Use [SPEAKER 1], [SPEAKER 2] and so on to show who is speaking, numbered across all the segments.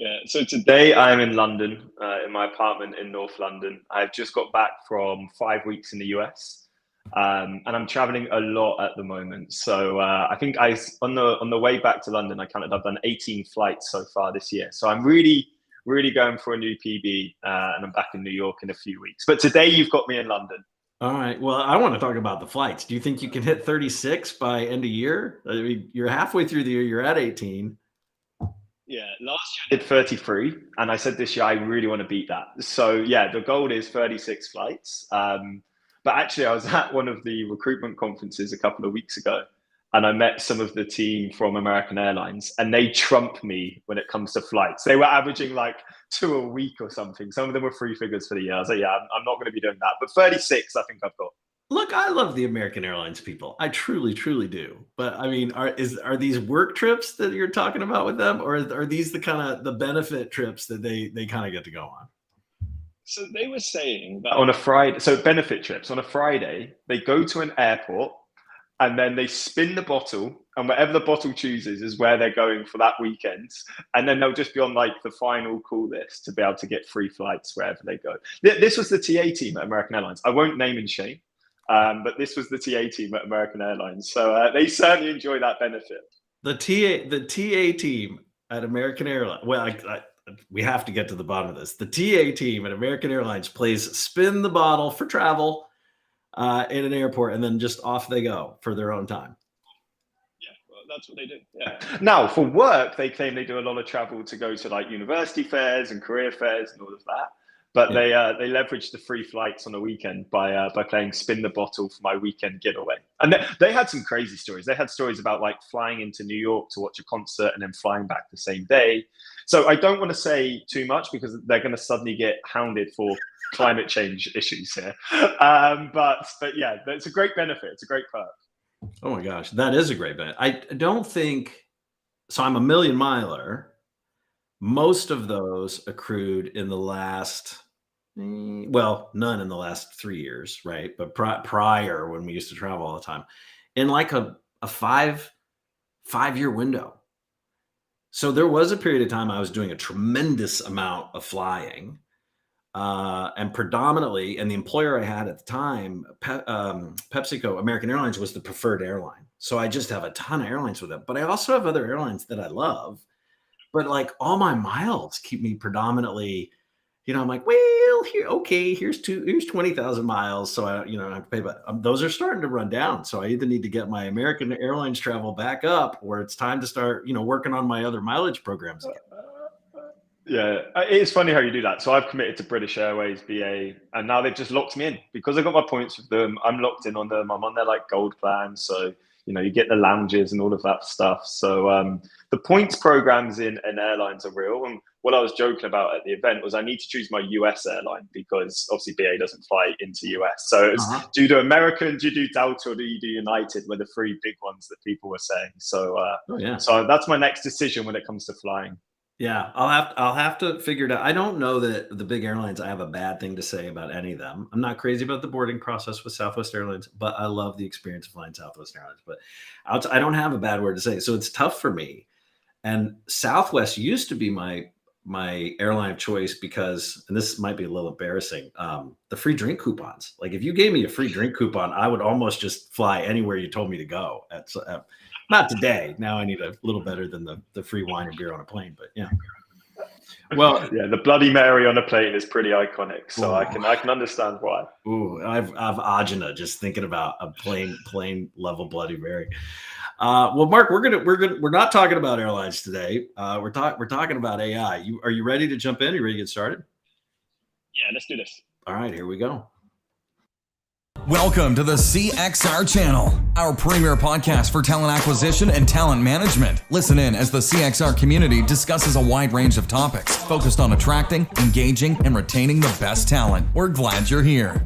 [SPEAKER 1] Yeah. So today I'm in London, in my apartment in North London. I've just got back from 5 weeks in the US, and I'm traveling a lot at the moment. So I think I on the way back to London, I counted I've done 18 flights so far this year. So I'm really going for a new PB, and I'm back in New York in a few weeks. But today you've got me in London.
[SPEAKER 2] All right. Well, I want to talk about the flights. Do you think you can hit 36 by end of year? I mean, you're halfway through the year. You're at 18.
[SPEAKER 1] Yeah, last year I did 33, and I said this year I really want to beat that. So yeah, the goal is 36 flights. But actually, I was at one of the recruitment conferences a couple of weeks ago, and I met some of the team from American Airlines, and they trump me when it comes to flights. They were averaging like two a week or something. Some of them were three figures for the year. I was like, yeah, I'm not going to be doing that. But 36, I think I've got.
[SPEAKER 2] Look, I love the American Airlines people. I truly, truly do. But I mean, are these work trips that you're talking about with them, or are these the kind of the benefit trips that they kind of get to go on?
[SPEAKER 1] So they were saying that on a Friday, so benefit trips on a Friday, they go to an airport and then they spin the bottle, and wherever the bottle chooses is where they're going for that weekend. And then they'll just be on like the final call list to be able to get free flights wherever they go. This was the TA team at American Airlines. I won't name and shame, but this was the TA team at American Airlines. So they certainly enjoy that benefit.
[SPEAKER 2] The TA team at American Airlines. Well, we have to get to the bottom of this. The TA team at American Airlines plays spin the bottle for travel in an airport, and then just off they go for their own time.
[SPEAKER 1] Yeah, well, that's what they do. Yeah. Now, for work, they claim they do a lot of travel to go to like university fairs and career fairs and all of that. But they leverage the free flights on the weekend by playing spin the bottle for my weekend getaway. And they had some crazy stories. They had stories about like flying into New York to watch a concert and then flying back the same day. So I don't want to say too much because they're going to suddenly get hounded for climate change issues here. But yeah, it's a great benefit. It's a great perk.
[SPEAKER 2] Oh my gosh, that is a great benefit. I don't think so. I'm a million miler. Most of those accrued in the last, well, none in the last 3 years, right? But prior, when we used to travel all the time, in like a 5 year window. So there was a period of time I was doing a tremendous amount of flying, and predominantly, and the employer I had at the time, PepsiCo, American Airlines was the preferred airline. So I just have a ton of airlines with them. But I also have other airlines that I love. But like all my miles keep me predominantly, I'm like, well, here's 20,000 miles. So I don't have to pay, but those are starting to run down. So I either need to get my American Airlines travel back up, or it's time to start, working on my other mileage programs again.
[SPEAKER 1] Yeah, it's funny how you do that. So I've committed to British Airways, BA, and now they've just locked me in because I got my points with them. I'm locked in on them. I'm on their like gold plan. So, you get the lounges and all of that stuff. So the points programs in airlines are real. And what I was joking about at the event was I need to choose my US airline because obviously BA doesn't fly into US. So it's, do you do American, do you do Delta, or do you do United were the three big ones that people were saying. So, so that's my next decision when it comes to flying.
[SPEAKER 2] Yeah, I'll have to figure it out. I don't know that the big airlines, I have a bad thing to say about any of them. I'm not crazy about the boarding process with Southwest Airlines, but I love the experience of flying Southwest Airlines. But I don't have a bad word to say. So it's tough for me. And Southwest used to be my airline of choice because, and this might be a little embarrassing, the free drink coupons. Like if you gave me a free drink coupon, I would almost just fly anywhere you told me to go. Not today. Now I need a little better than the free wine and beer on a plane, but yeah.
[SPEAKER 1] Well, yeah, the Bloody Mary on a plane is pretty iconic, so I can understand why.
[SPEAKER 2] Ooh, I've agina just thinking about a plane level Bloody Mary. Well, Mark, we're not talking about airlines today. We're talking about AI. Are you ready to jump in? Are you ready to get started?
[SPEAKER 1] Yeah, let's do this.
[SPEAKER 2] All right, here we go.
[SPEAKER 3] Welcome to the CXR channel, our premier podcast for talent acquisition and talent management. Listen in as the CXR community discusses a wide range of topics focused on attracting, engaging, and retaining the best talent. We're glad you're here.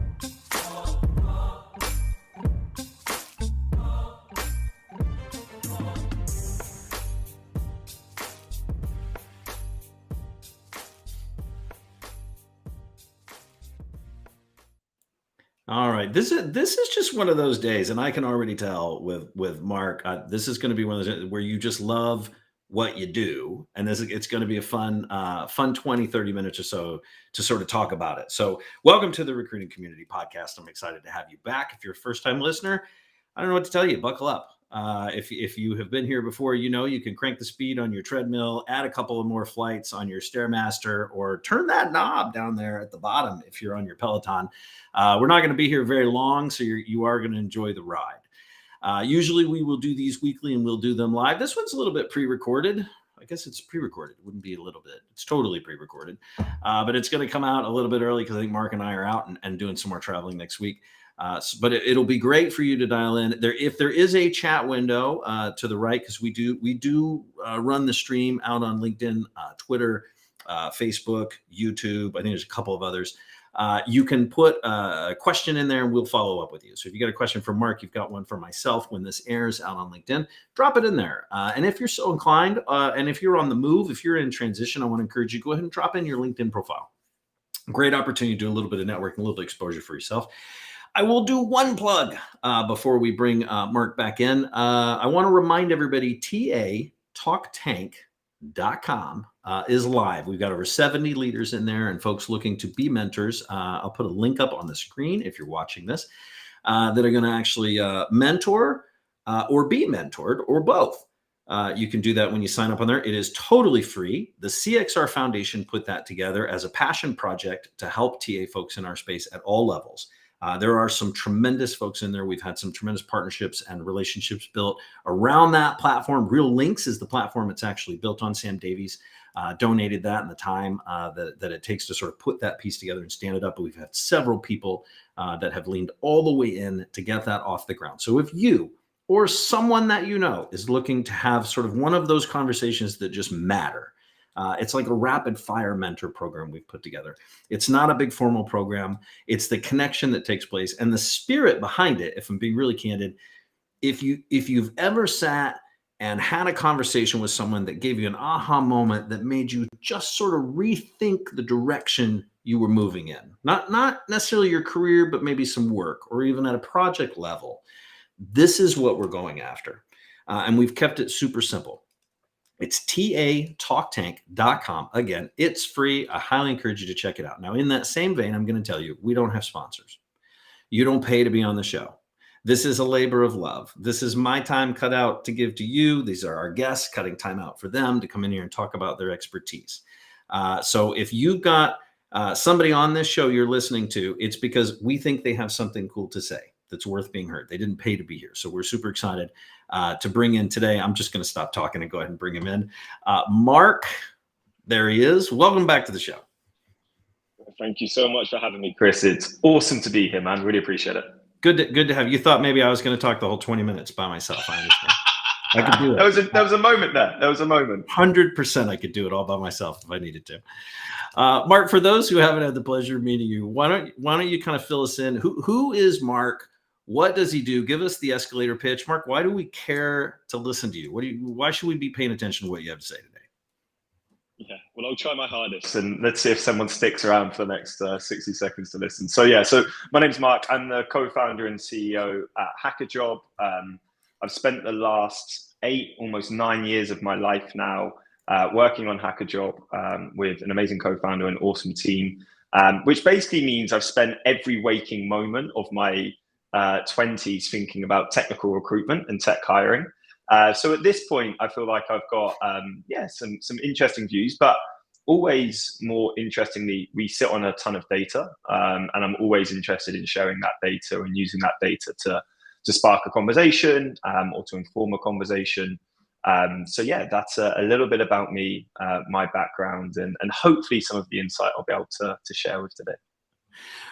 [SPEAKER 2] All right, this is just one of those days, and I can already tell with Mark, this is going to be one of those where you just love what you do. And it's going to be a fun 20, 30 minutes or so to sort of talk about it. So welcome to the Recruiting Community Podcast. I'm excited to have you back. If you're a first-time listener, I don't know what to tell you. Buckle up. If you have been here before, you can crank the speed on your treadmill, add a couple of more flights on your Stairmaster, or turn that knob down there at the bottom if you're on your Peloton. We're not going to be here very long, so you are going to enjoy the ride. Usually we will do these weekly and we'll do them live. This one's a little bit pre-recorded. I guess it's pre-recorded. It wouldn't be a little bit. It's totally pre-recorded. But it's going to come out a little bit early because I think Mark and I are out and doing some more traveling next week. But it'll be great for you to dial in there. If there is a chat window to the right, because we do run the stream out on LinkedIn, Twitter, Facebook, YouTube. I think there's a couple of others. You can put a question in there and we'll follow up with you. So if you got a question for Mark, you've got one for myself when this airs out on LinkedIn, drop it in there. And if you're so inclined, and if you're on the move, if you're in transition, I want to encourage you, go ahead and drop in your LinkedIn profile. Great opportunity to do a little bit of networking, a little bit of exposure for yourself. I will do one plug before we bring Mark back in. I want to remind everybody, TATalktank.com is live. We've got over 70 leaders in there and folks looking to be mentors. I'll put a link up on the screen if you're watching this that are going to actually mentor or be mentored or both. You can do that when you sign up on there. It is totally free. The CXR Foundation put that together as a passion project to help TA folks in our space at all levels. There are some tremendous folks in there. We've had some tremendous partnerships and relationships built around that platform. Real Links is the platform it's actually built on. Sam Davies donated that and the time that it takes to sort of put that piece together and stand it up. But we've had several people that have leaned all the way in to get that off the ground. So if you or someone that you know is looking to have sort of one of those conversations that just matter, it's like a rapid fire mentor program we've put together. It's not a big formal program. It's the connection that takes place and the spirit behind it. If I'm being really candid, if you've ever sat and had a conversation with someone that gave you an aha moment that made you just sort of rethink the direction you were moving in, not necessarily your career, but maybe some work or even at a project level, this is what we're going after. And we've kept it super simple. It's TATalktank.com. Again, it's free. I highly encourage you to check it out. Now, in that same vein, I'm going to tell you, we don't have sponsors. You don't pay to be on the show. This is a labor of love. This is my time cut out to give to you. These are our guests cutting time out for them to come in here and talk about their expertise. So if you've got somebody on this show you're listening to, it's because we think they have something cool to say that's worth being heard. They didn't pay to be here. So we're super excited to bring in today. I'm just going to stop talking and go ahead and bring him in. Mark, there he is. Welcome back to the show.
[SPEAKER 1] Thank you so much for having me, Chris. It's awesome to be here, man. Really appreciate it.
[SPEAKER 2] Good to have you. You thought maybe I was going to talk the whole 20 minutes by myself. I understand. I could do it.
[SPEAKER 1] There was a moment there. There was a moment.
[SPEAKER 2] 100% I could do it all by myself if I needed to. Mark, for those who haven't had the pleasure of meeting you, why don't you kind of fill us in? Who is Mark? What does he do? Give us the escalator pitch. Mark, why do we care to listen to you? Why should we be paying attention to what you have to say today?
[SPEAKER 1] Yeah, well, I'll try my hardest and let's see if someone sticks around for the next 60 seconds to listen. So my name's Mark. I'm the co-founder and CEO at Hackajob. I've spent the last 8, almost 9 years of my life now working on Hackajob with an amazing co-founder and awesome team, which basically means I've spent every waking moment of my 20s thinking about technical recruitment and tech hiring. So at this point, I feel like I've got some interesting views, but always more interestingly, we sit on a ton of data, and I'm always interested in sharing that data and using that data to spark a conversation or to inform a conversation. That's a little bit about me, my background, and hopefully some of the insight I'll be able to share with today.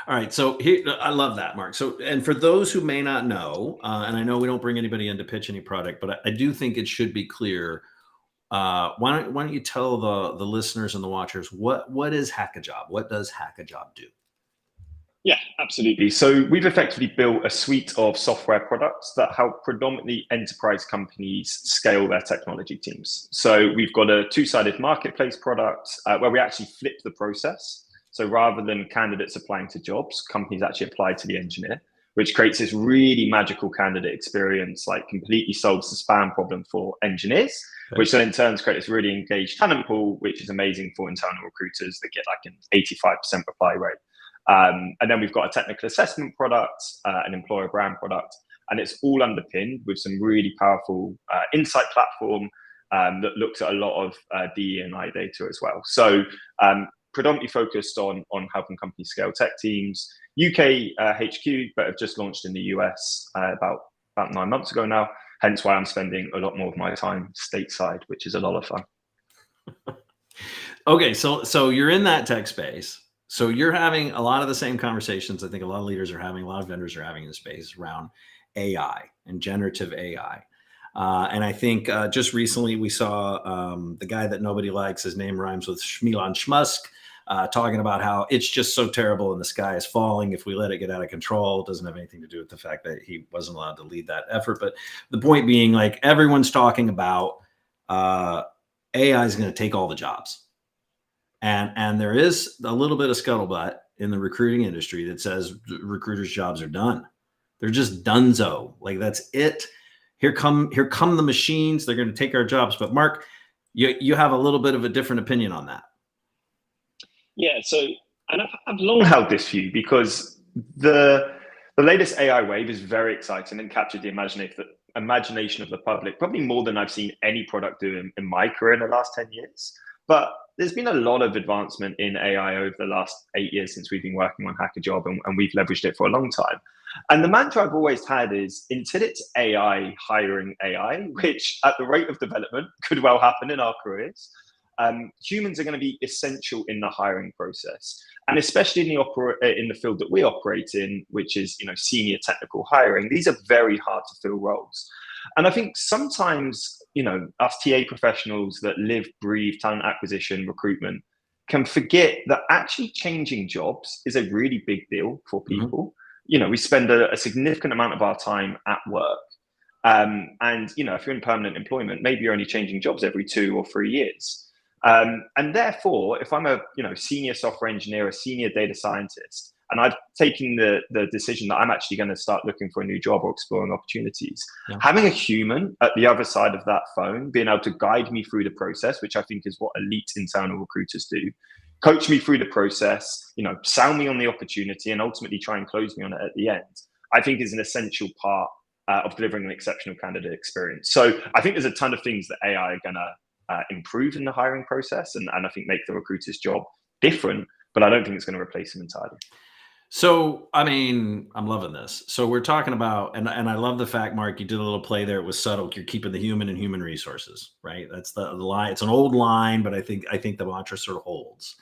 [SPEAKER 2] All right. So here, I love that, Mark. So, and for those who may not know, and I know we don't bring anybody in to pitch any product, but I do think it should be clear. Why don't you tell the listeners and the watchers what is Hackajob? What does Hackajob do?
[SPEAKER 1] Yeah, absolutely. So we've effectively built a suite of software products that help predominantly enterprise companies scale their technology teams. So we've got a 2-sided marketplace product where we actually flip the process. So rather than candidates applying to jobs, companies actually apply to the engineer. which creates this really magical candidate experience, like completely solves the spam problem for engineers, which then in turn creates this really engaged talent pool, which is amazing for internal recruiters that get like an 85% reply rate. And then we've got a technical assessment product, an employer brand product, and it's all underpinned with some really powerful insight platform that looks at a lot of DE&I data as well. So predominantly focused on helping companies scale tech teams. UK HQ, but have just launched in the US about 9 months ago now. Hence why I'm spending a lot more of my time stateside, which is a lot of fun.
[SPEAKER 2] Okay, so you're in that tech space. So you're having a lot of the same conversations I think a lot of leaders are having, a lot of vendors are having in the space around AI and generative AI. And I think just recently we saw the guy that nobody likes, his name rhymes with Elon Musk, talking about how it's just so terrible and the sky is falling if we let it get out of control. It doesn't have anything to do with the fact that he wasn't allowed to lead that effort. But the point being, like, everyone's talking about AI is going to take all the jobs. And there is a little bit of scuttlebutt in the recruiting industry that says recruiters' jobs are done. They're just donezo. Like, that's it. Here come the machines. They're going to take our jobs. But Mark, you have a little bit of a different opinion on that.
[SPEAKER 1] Yeah. So, and I've long held this view because the latest AI wave is very exciting and captured the imagination of the public, probably more than I've seen any product do in my career in the last 10 years. But there's been a lot of advancement in AI over the last 8 years since we've been working on Hackajob, and we've leveraged it for a long time. And the mantra I've always had is, until it's AI hiring AI, which at the rate of development could well happen in our careers, humans are going to be essential in the hiring process. And especially in the field that we operate in, which is, senior technical hiring, these are very hard to fill roles. And I think sometimes, us TA professionals that live, breathe talent acquisition, recruitment, can forget that actually changing jobs is a really big deal for people. Mm-hmm. We spend a significant amount of our time at work. And, if you're in permanent employment, maybe you're only changing jobs every 2 or 3 years. And therefore, if I'm a senior software engineer, a senior data scientist, and I've taken the decision that I'm actually going to start looking for a new job or exploring opportunities, having a human at the other side of that phone, being able to guide me through the process, which I think is what elite internal recruiters do, coach me through the process, sell me on the opportunity, and ultimately try and close me on it at the end, I think is an essential part of delivering an exceptional candidate experience. So I think there's a ton of things that AI are going to improve in the hiring process, and I think make the recruiter's job different, but I don't think it's going to replace them entirely.
[SPEAKER 2] So, I'm loving this. So we're talking about, and I love the fact, Mark, you did a little play there. It was subtle. You're keeping the human in human resources, right? That's the line. It's an old line, but I think the mantra sort of holds.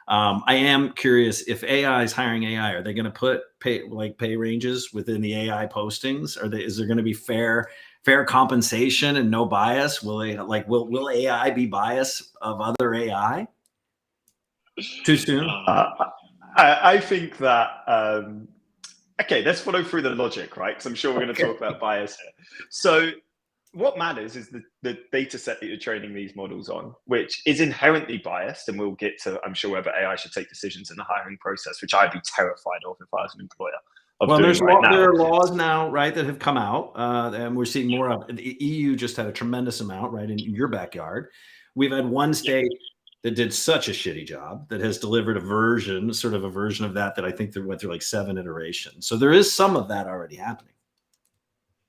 [SPEAKER 2] I am curious, if AI is hiring AI, are they going to put pay ranges within the AI postings? Is there going to be fair compensation and no bias? Will AI be biased of other AI? Too soon?
[SPEAKER 1] I think that, let's follow through the logic, right? Because I'm sure we're going to talk about bias here. So what matters is the data set that you're training these models on, which is inherently biased. And we'll get to, I'm sure, whether AI should take decisions in the hiring process, which I'd be terrified of if I was an employer.
[SPEAKER 2] There are laws now, right, that have come out, and we're seeing more of. The EU just had a tremendous amount, right, in your backyard. We've had one state that did such a shitty job that has delivered a version of that I think they went through like 7 iterations. So there is some of that already happening.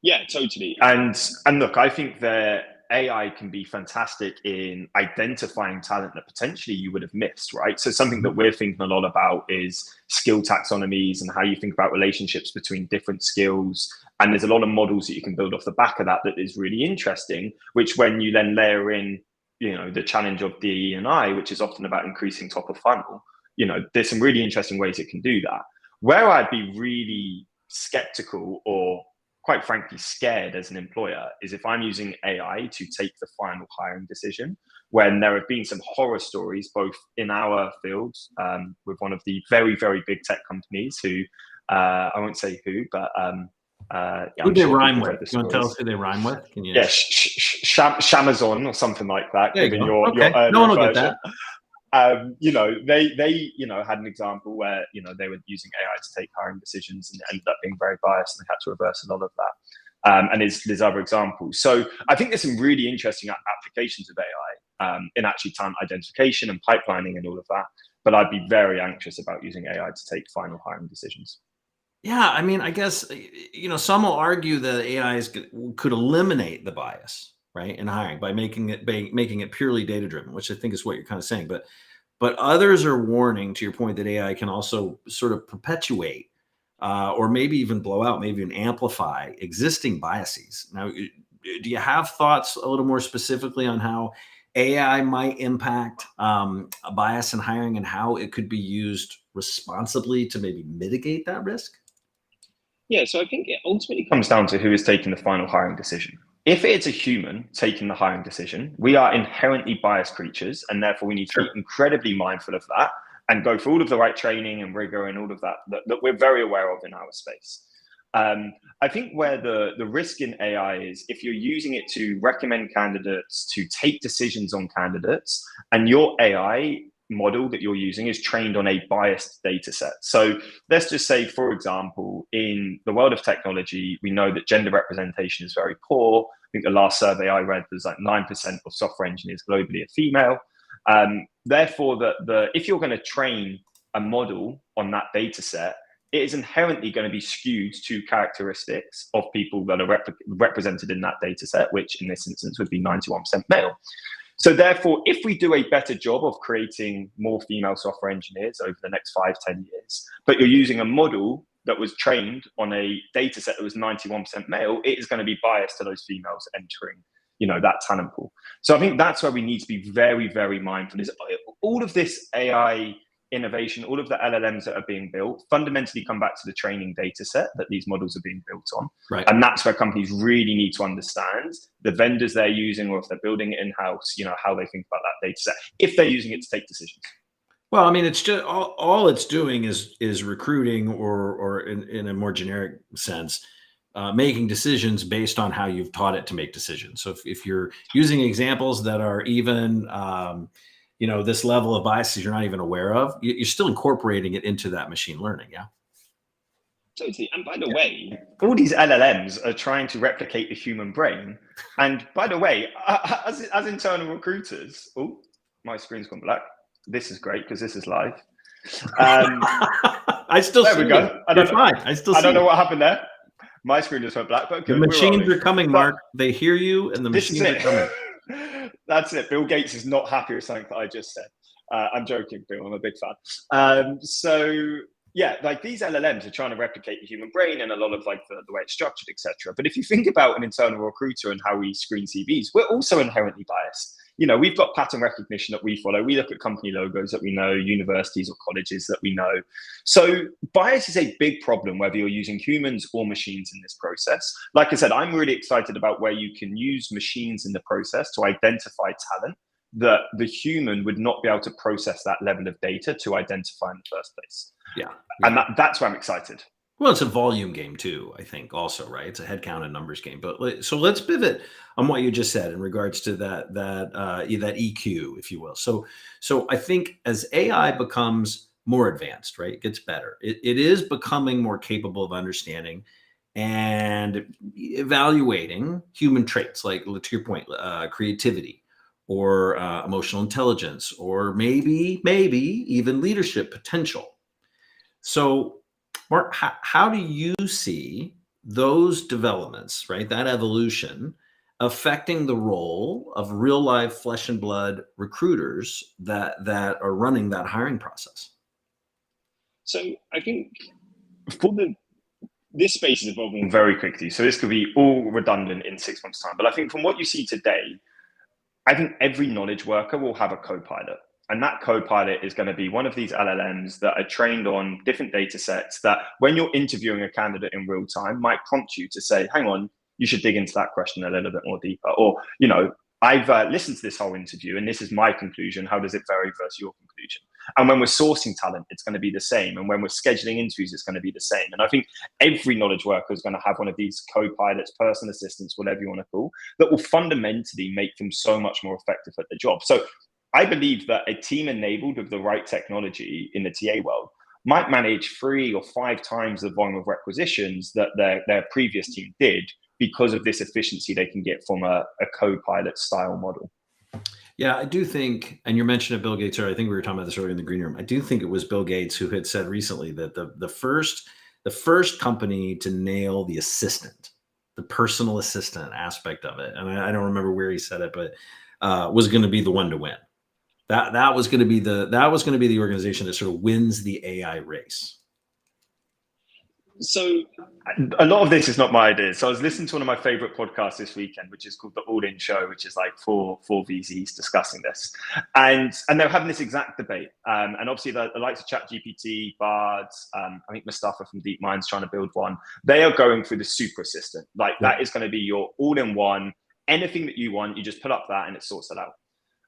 [SPEAKER 1] Yeah, totally. And look, I think that AI can be fantastic in identifying talent that potentially you would have missed, right? So something that we're thinking a lot about is skill taxonomies and how you think about relationships between different skills. And there's a lot of models that you can build off the back of that is really interesting, which when you then layer in, the challenge of DE&I, which is often about increasing top of funnel, there's some really interesting ways it can do that. Where I'd be really skeptical or quite frankly scared as an employer is if I'm using AI to take the final hiring decision, when there have been some horror stories, both in our field with one of the very, very big tech companies who, I won't say who, but
[SPEAKER 2] who they rhyme with? You want to tell us who they rhyme with? Can you?
[SPEAKER 1] Yeah, Shamazon or something like that.
[SPEAKER 2] There you go. No one will get that.
[SPEAKER 1] They had an example where, they were using AI to take hiring decisions and ended up being very biased, and they had to reverse a lot of that. And there's other examples. So I think there's some really interesting applications of AI in actually talent identification and pipelining and all of that. But I'd be very anxious about using AI to take final hiring decisions.
[SPEAKER 2] Yeah, I mean, I guess, some will argue that could eliminate the bias, right, in hiring by making it purely data driven, which I think is what you're kind of saying. But others are warning, to your point, that AI can also sort of perpetuate or maybe even blow out, maybe even amplify existing biases. Now, do you have thoughts a little more specifically on how AI might impact a bias in hiring and how it could be used responsibly to maybe mitigate that risk?
[SPEAKER 1] Yeah, so I think it ultimately comes down to who is taking the final hiring decision. If it's a human taking the hiring decision, we are inherently biased creatures, and therefore we need to be incredibly mindful of that and go through all of the right training and rigor and all of that we're very aware of in our space. I think where the risk in AI is if you're using it to recommend candidates, to take decisions on candidates, and your AI model that you're using is trained on a biased data set. So let's just say, for example, in the world of technology, we know that gender representation is very poor. I think the last survey I read was like 9% of software engineers globally are female. Therefore, if you're going to train a model on that data set, it is inherently going to be skewed to characteristics of people that are represented in that data set, which in this instance would be 91% male. So therefore, if we do a better job of creating more female software engineers over the next 5-10 years, but you're using a model that was trained on a data set that was 91% male, it is going to be biased to those females entering, that talent pool. So I think that's where we need to be very, very mindful. Is all of this AI innovation, all of the LLMs that are being built fundamentally come back to the training data set that these models are being built on.
[SPEAKER 2] Right.
[SPEAKER 1] And that's where companies really need to understand the vendors they're using, or if they're building it in-house, how they think about that data set, if they're using it to take decisions.
[SPEAKER 2] Well, I mean, it's just all it's doing is recruiting, or in a more generic sense, making decisions based on how you've taught it to make decisions. So if you're using examples that are even this level of biases you're not even aware of, you're still incorporating it into that machine learning. Yeah.
[SPEAKER 1] Totally. And by the way, all these LLMs are trying to replicate the human brain. And by the way, as internal recruiters, my screen's gone black. This is great because this is live.
[SPEAKER 2] I still see
[SPEAKER 1] we go.
[SPEAKER 2] I don't
[SPEAKER 1] know what happened there. My screen just went black, but
[SPEAKER 2] the machines are coming, Mark. They hear you, and the machines are coming.
[SPEAKER 1] That's it. Bill Gates is not happy with something that I just said. I'm joking, Bill. I'm a big fan. Like these LLMs are trying to replicate the human brain and a lot of like the way it's structured, etc. But if you think about an internal recruiter and how we screen CVs, we're also inherently biased. We've got pattern recognition that we follow. We look at company logos that we know, universities or colleges that we know. So bias is a big problem, whether you're using humans or machines in this process. Like I said, I'm really excited about where you can use machines in the process to identify talent that the human would not be able to process that level of data to identify in the first place.
[SPEAKER 2] Yeah.
[SPEAKER 1] And that's why I'm excited.
[SPEAKER 2] Well, it's a volume game too, I think, also, right? It's a headcount and numbers game. But so let's pivot on what you just said in regards to that EQ, if you will. So I think as AI becomes more advanced, right, it gets better. It is becoming more capable of understanding and evaluating human traits, like, to your point, creativity, or emotional intelligence, or maybe even leadership potential. So, Mark, how do you see those developments, right, that evolution, affecting the role of real life flesh and blood recruiters that are running that hiring process?
[SPEAKER 1] So I think this space is evolving very quickly. So this could be all redundant in 6 months' time. But I think from what you see today, I think every knowledge worker will have a co-pilot. And that co-pilot is going to be one of these LLMs that are trained on different data sets that when you're interviewing a candidate in real time might prompt you to say, hang on, you should dig into that question a little bit more deeper. Or, I've listened to this whole interview and this is my conclusion. How does it vary versus your conclusion? And when we're sourcing talent, it's going to be the same. And when we're scheduling interviews, it's going to be the same. And I think every knowledge worker is going to have one of these co-pilots, personal assistants, whatever you want to call, that will fundamentally make them so much more effective at the job. So I believe that a team enabled with the right technology in the TA world might manage 3 or 5 times the volume of requisitions that their previous team did because of this efficiency they can get from a co-pilot style model.
[SPEAKER 2] Yeah, I do think, and you mentioned Bill Gates, or I think we were talking about this earlier in the green room. I do think it was Bill Gates who had said recently that the first company to nail the assistant, the personal assistant aspect of it, and I don't remember where he said it, but was going to be the one to win. That was going to be the organization that sort of wins the AI race.
[SPEAKER 1] So a lot of this is not my idea. So I was listening to one of my favorite podcasts this weekend, which is called The All In Show, which is like four VCs discussing this. And they're having this exact debate. And obviously the likes of ChatGPT, Bard, I think Mustafa from DeepMind's trying to build one. They are going through the super assistant. Like that is going to be your all-in-one. Anything that you want, you just pull up that and it sorts it out.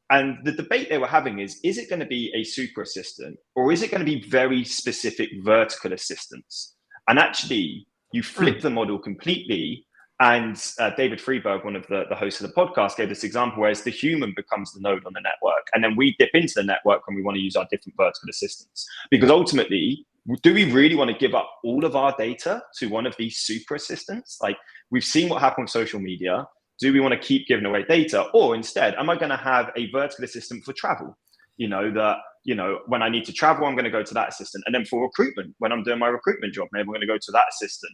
[SPEAKER 1] And the debate they were having is it going to be a super assistant or is it going to be very specific vertical assistance? And actually, you flip the model completely. And David Freeberg, one of the hosts of the podcast, gave this example where the human becomes the node on the network. And then we dip into the network when we want to use our different vertical assistants. Because ultimately, do we really want to give up all of our data to one of these super assistants? Like we've seen what happened with social media. Do we want to keep giving away data? Or instead, am I going to have a vertical assistant for travel? When I need to travel, I'm going to go to that assistant. And then for recruitment, when I'm doing my recruitment job, maybe I'm going to go to that assistant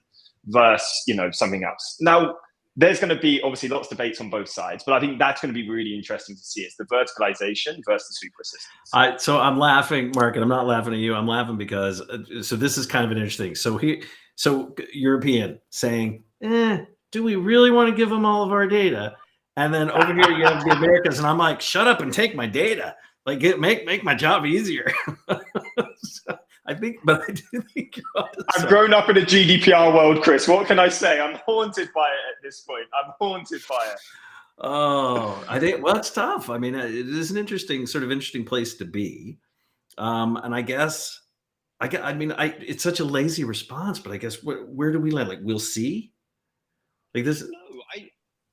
[SPEAKER 1] versus, something else. Now, there's going to be obviously lots of debates on both sides, but I think that's going to be really interesting to see is the verticalization versus the super assistants.
[SPEAKER 2] So I'm laughing, Mark, and I'm not laughing at you. I'm laughing because, so this is kind of an interesting. So European saying, do we really want to give them all of our data? And then over here you have the Americans, and I'm like, shut up and take my data. Like make my job easier. I do think
[SPEAKER 1] I've grown up in a GDPR world, Chris. What can I say? I'm haunted by it at this point. I'm haunted by it.
[SPEAKER 2] Oh, it's tough. I mean, it is an interesting place to be. And I guess, it's such a lazy response, but I guess where do we land? Like, we'll see. Like this.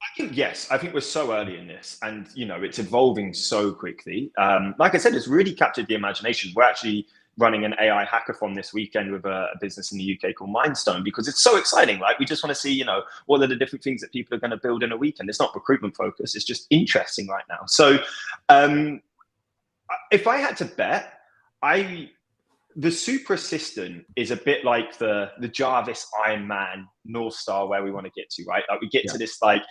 [SPEAKER 1] I think yes. I think we're so early in this, and it's evolving so quickly. Like I said, it's really captured the imagination. We're actually running an AI hackathon this weekend with a business in the UK called Mindstone because it's so exciting. Like we just want to see, what are the different things that people are going to build in a weekend. It's not recruitment focused. It's just interesting right now. So, if I had to bet, the super assistant is a bit like the Jarvis Iron Man North Star where we want to get to, right? Like we get to this like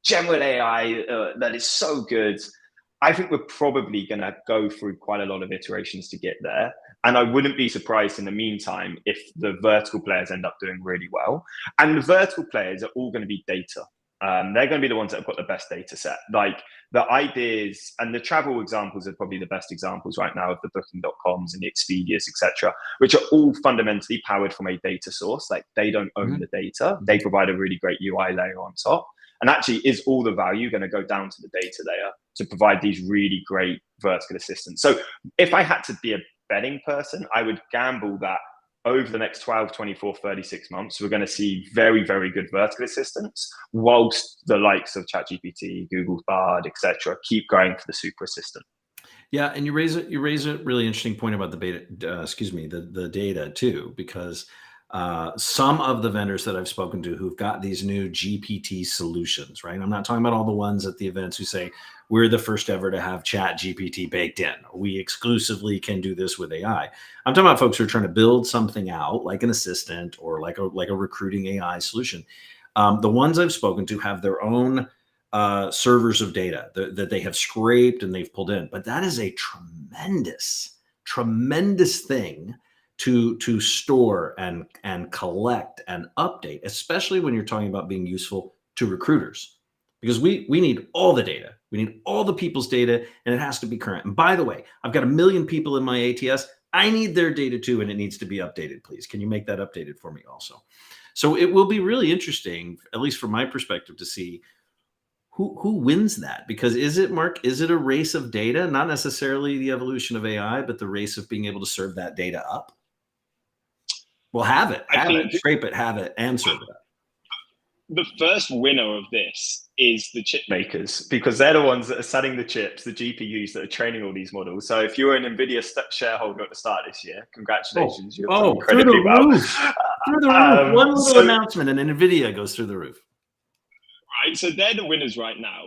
[SPEAKER 1] general AI that is so good. I think we're probably going to go through quite a lot of iterations to get there. And I wouldn't be surprised in the meantime if the vertical players end up doing really well. And the vertical players are all going to be data. They're going to be the ones that have got the best data set. Like the ideas and the travel examples are probably the best examples right now of the booking.coms and the Expedias, etc., which are all fundamentally powered from a data source. Like they don't own the data. They provide a really great UI layer on top. And actually, is all the value going to go down to the data layer to provide these really great vertical assistants? So if I had to be a betting person, I would gamble that over the next 12, 24, 36 months, we're going to see very, very good vertical assistants, whilst the likes of ChatGPT, Google Bard, etc., keep going for the super assistant.
[SPEAKER 2] Yeah, and you raise a really interesting point about the data too, because some of the vendors that I've spoken to who've got these new GPT solutions, right? I'm not talking about all the ones at the events who say we're the first ever to have Chat GPT baked in. We exclusively can do this with AI. I'm talking about folks who are trying to build something out like an assistant or like a recruiting AI solution. The ones I've spoken to have their own servers of data that they have scraped and they've pulled in, but that is a tremendous thing to store and collect and update, especially when you're talking about being useful to recruiters, because we need all the data. We need all the people's data, and it has to be current. And by the way, I've got 1 million people in my ATS. I need their data too, and it needs to be updated, please. Can you make that updated for me also? So it will be really interesting, at least from my perspective, to see who wins that. Because is it a race of data? Not necessarily the evolution of AI, but the race of being able to serve that data up. Well, scrape it, have it, and serve it up.
[SPEAKER 1] the first winner of this is the chip makers, because they're the ones that are selling the chips, the GPUs that are training all these models. So if you were an NVIDIA shareholder at the start of this year, congratulations, you've done incredibly well.
[SPEAKER 2] Through the roof. One little announcement and NVIDIA goes through the roof.
[SPEAKER 1] Right, so they're the winners right now.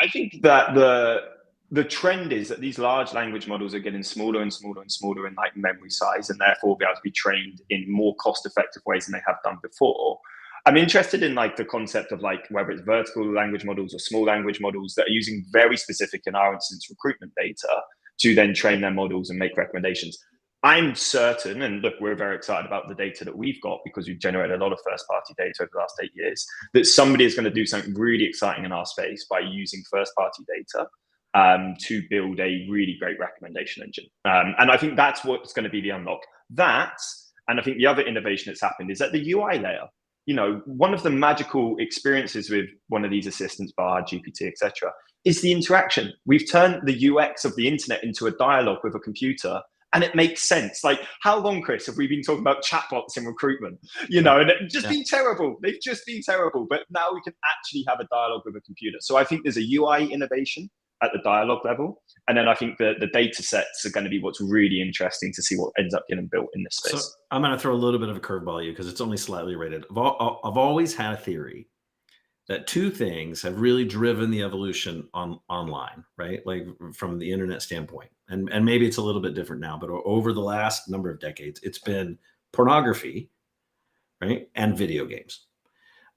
[SPEAKER 1] I think that the trend is that these large language models are getting smaller and smaller and smaller in like memory size, and therefore be able to be trained in more cost-effective ways than they have done before. I'm interested in like the concept of like whether it's vertical language models or small language models that are using very specific, in our instance, recruitment data to then train their models and make recommendations. I'm certain, and look, we're very excited about the data that we've got because we've generated a lot of first-party data over the last 8 years, that somebody is going to do something really exciting in our space by using first-party data to build a really great recommendation engine. And I think that's what's going to be the unlock. That, and I think the other innovation that's happened is at the UI layer. You know, one of the magical experiences with one of these assistants, Bard, GPT, etc., is the interaction. We've turned the UX of the internet into a dialogue with a computer, and it makes sense. Like, how long, Chris, have we been talking about chatbots in recruitment? You know, and it's just been terrible. They've just been terrible. But now we can actually have a dialogue with a computer. So I think there's a UI innovation at the dialogue level. And then I think the data sets are going to be what's really interesting to see what ends up getting built in this space.
[SPEAKER 2] So I'm going to throw a little bit of a curveball at you because it's only slightly rated. I've always had a theory that two things have really driven the evolution online, right? Like from the internet standpoint. And maybe it's a little bit different now, but over the last number of decades, it's been pornography, right? And video games.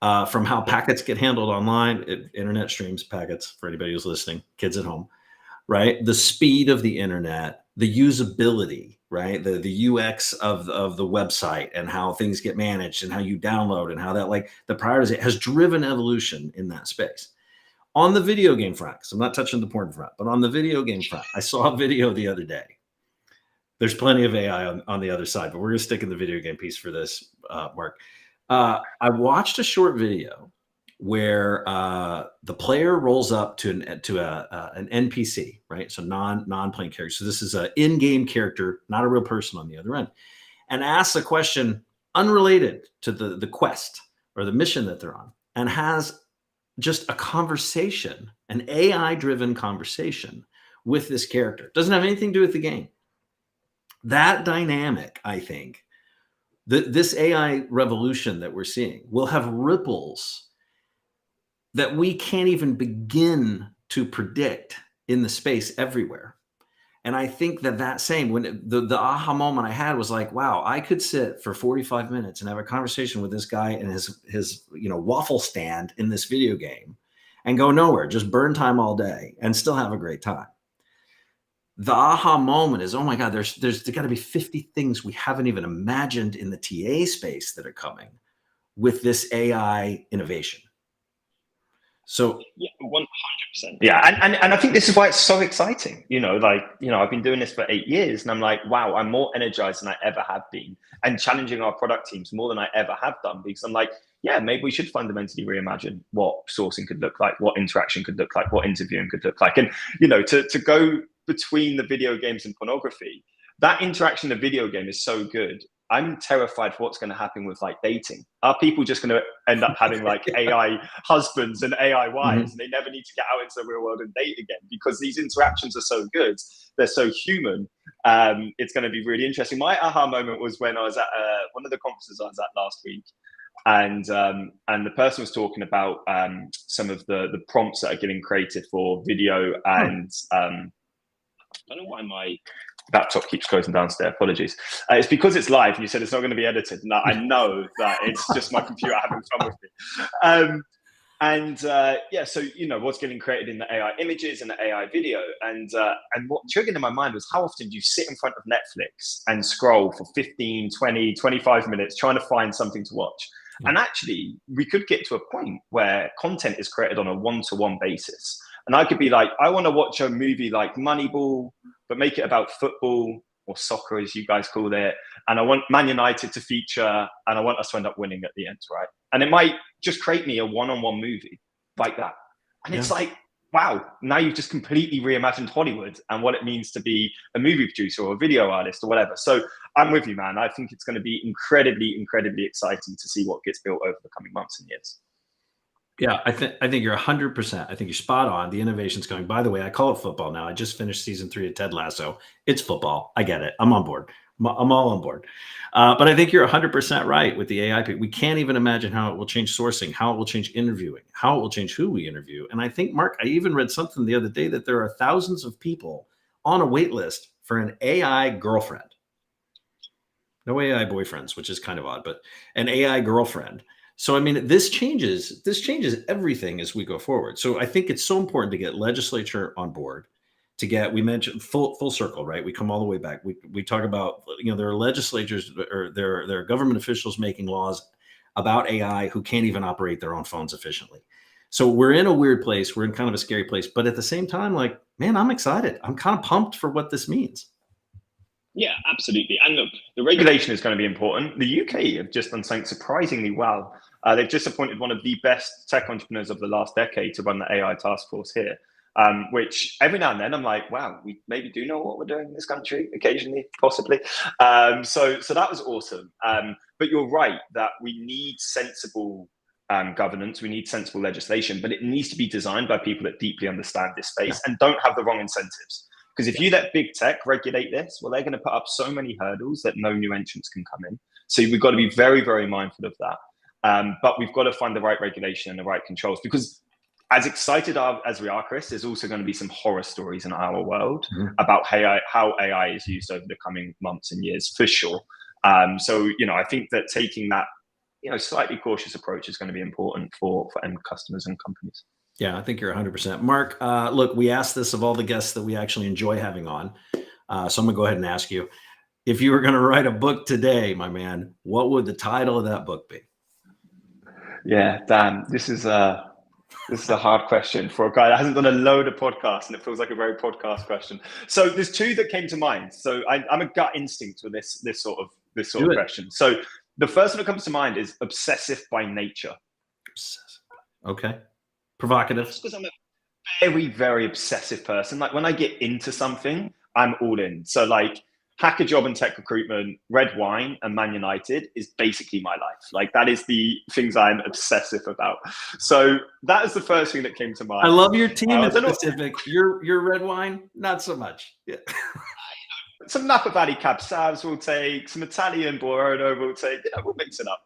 [SPEAKER 2] From how packets get handled online, internet streams packets for anybody who's listening, kids at home, right? The speed of the internet, the usability, right? The UX of the website and how things get managed and how you download and how that, like the prioritization has driven evolution in that space. On the video game front, because I'm not touching the porn front, but on the video game front, I saw a video the other day. There's plenty of AI on the other side, but we're going to stick in the video game piece for this, Mark. I watched a short video where the player rolls up to an NPC, right? So non-playing character. So this is an in-game character, not a real person on the other end, and asks a question unrelated to the quest or the mission that they're on, and has just a conversation, an AI-driven conversation with this character. Doesn't have anything to do with the game. That dynamic, I think, this AI revolution that we're seeing will have ripples that we can't even begin to predict in the space everywhere. And I think that same, when the aha moment I had was like, wow, I could sit for 45 minutes and have a conversation with this guy and his waffle stand in this video game and go nowhere, just burn time all day and still have a great time. The aha moment is, oh my God, there's got to be 50 things we haven't even imagined in the TA space that are coming with this AI innovation. So
[SPEAKER 1] yeah, 100%. Yeah, and I think this is why it's so exciting. I've been doing this for 8 years, and I'm like, wow, I'm more energized than I ever have been, and challenging our product teams more than I ever have done, because I'm like, yeah, maybe we should fundamentally reimagine what sourcing could look like, what interaction could look like, what interviewing could look like, and to go between the video games and pornography, that interaction in a video game is so good. I'm terrified for what's going to happen with like dating. Are people just going to end up having like AI husbands and AI wives, and they never need to get out into the real world and date again because these interactions are so good, they're so human? It's going to be really interesting. My aha moment was when I was at one of the conferences I was at last week, and the person was talking about some of the prompts that are getting created for video, and I don't know why my laptop keeps closing downstairs. Apologies. It's because it's live, and you said it's not going to be edited. And I know that it's just my computer having fun with me. So what's getting created in the AI images and the AI video, and what triggered in my mind was how often do you sit in front of Netflix and scroll for 15, 20, 25 minutes trying to find something to watch. And actually, we could get to a point where content is created on a one-to-one basis. And I could be like, I want to watch a movie like Moneyball, but make it about football or soccer, as you guys call it. And I want Man United to feature, and I want us to end up winning at the end, right? And it might just create me a one-on-one movie like that. And it's like, wow, now you've just completely reimagined Hollywood and what it means to be a movie producer or a video artist or whatever. So I'm with you, man. I think it's going to be incredibly, incredibly exciting to see what gets built over the coming months and years.
[SPEAKER 2] Yeah, I think you're 100%. I think you're spot on. The innovation's going. By the way, I call it football now. I just finished season 3 of Ted Lasso. It's football. I get it. I'm on board. I'm all on board. But I think you're 100% right with the AI. We can't even imagine how it will change sourcing, how it will change interviewing, how it will change who we interview. And I think, Mark, I even read something the other day that there are thousands of people on a wait list for an AI girlfriend. No AI boyfriends, which is kind of odd, but an AI girlfriend. So, I mean, this changes everything as we go forward. So I think it's so important to get legislature on board, to get, we mentioned full circle, right? We come all the way back. We talk about, there are legislatures or there are government officials making laws about AI who can't even operate their own phones efficiently. So we're in a weird place. We're in kind of a scary place, but at the same time, like, man, I'm excited. I'm kind of pumped for what this means.
[SPEAKER 1] Yeah, absolutely. And look, the regulation is going to be important. The UK have just done something surprisingly well. They've just appointed one of the best tech entrepreneurs of the last decade to run the AI task force here, which every now and then I'm like, wow, we maybe do know what we're doing in this country occasionally, possibly. So that was awesome. But you're right that we need sensible governance, we need sensible legislation, but it needs to be designed by people that deeply understand this space and don't have the wrong incentives. Because if you let big tech regulate this, well, they're going to put up so many hurdles that no new entrants can come in. So we've got to be very, very mindful of that. But we've got to find the right regulation and the right controls, because as excited as we are, Chris, there's also going to be some horror stories in our world about how AI is used over the coming months and years, for sure. So, I think that taking that, slightly cautious approach is going to be important for end customers and companies.
[SPEAKER 2] Yeah, I think you're 100%. Mark, look, we asked this of all the guests that we actually enjoy having on. So I'm going to go ahead and ask you, if you were going to write a book today, my man, what would the title of that book be?
[SPEAKER 1] Yeah, Dan, this is a hard question for a guy that hasn't done a load of podcasts, and it feels like a very podcast question. So there's two that came to mind. So I'm a gut instinct with this sort of question. So the first one that comes to mind is obsessive by nature.
[SPEAKER 2] Okay. Provocative.
[SPEAKER 1] Because I'm a very, very obsessive person. Like when I get into something, I'm all in. So like Hackajob and tech recruitment, red wine and Man United is basically my life. Like that is the things I'm obsessive about. So that is the first thing that came to mind.
[SPEAKER 2] I love your team in specific. Your red wine, not so much. Yeah.
[SPEAKER 1] Some Napa Valley Cab Savs we'll take, some Italian Bordeaux we'll take, we'll mix it up.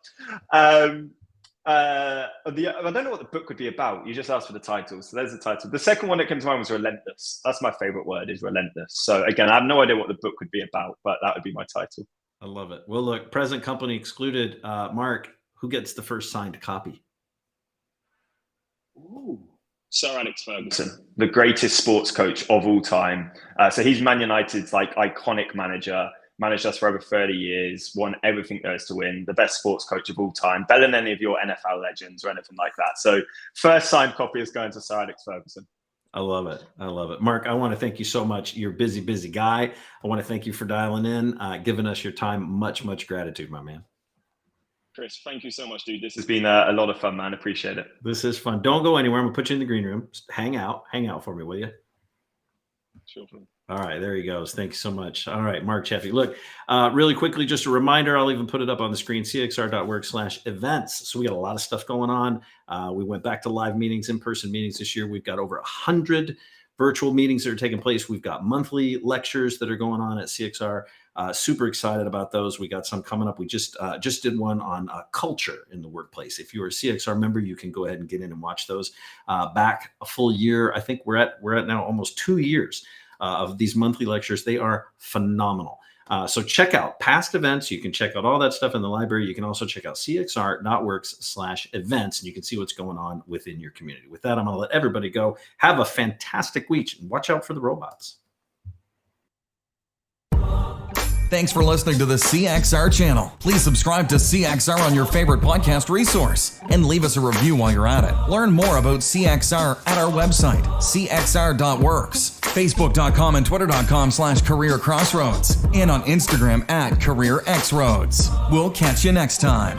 [SPEAKER 1] I don't know what the book would be about. You just asked for the title, so there's the title. The second one that came to mind was relentless. That's my favorite word, is relentless. So again, I have no idea what the book would be about, but that would be my title.
[SPEAKER 2] I love it. Well, look, present company excluded. Mark, who gets the first signed copy?
[SPEAKER 1] Ooh. Sir Alex Ferguson, the greatest sports coach of all time. So he's Man United's like iconic manager. Managed us for over 30 years, won everything there is to win, the best sports coach of all time, better than any of your NFL legends or anything like that. So first signed copy is going to Sir Alex Ferguson.
[SPEAKER 2] I love it. I love it. Mark, I want to thank you so much. You're a busy, busy guy. I want to thank you for dialing in, giving us your time. Much, much gratitude, my man.
[SPEAKER 1] Chris, thank you so much, dude. This has been a lot of fun, man. Appreciate it.
[SPEAKER 2] This is fun. Don't go anywhere. I'm going to put you in the green room. Just hang out for me, will you?
[SPEAKER 1] Sure.
[SPEAKER 2] All right, there he goes. Thank you so much. All right, Mark Chaffey. Look, really quickly, just a reminder, I'll even put it up on the screen, cxr.work/events. So we got a lot of stuff going on. We went back to live meetings, in-person meetings this year. We've got over 100 virtual meetings that are taking place. We've got monthly lectures that are going on at CXR. Super excited about those. We got some coming up. We just did one on culture in the workplace. If you're a CXR member, you can go ahead and get in and watch those. Back a full year. I think we're at now almost 2 years of these monthly lectures. They are phenomenal. So check out past events. You can check out all that stuff in the library. You can also check out cxr.works/events, and you can see what's going on within your community. With that, I'm going to let everybody go. Have a fantastic week, and watch out for the robots.
[SPEAKER 3] Thanks for listening to the CXR channel. Please subscribe to CXR on your favorite podcast resource and leave us a review while you're at it. Learn more about CXR at our website, cxr.works, facebook.com and twitter.com/careercrossroads, and on Instagram at careerxroads. We'll catch you next time.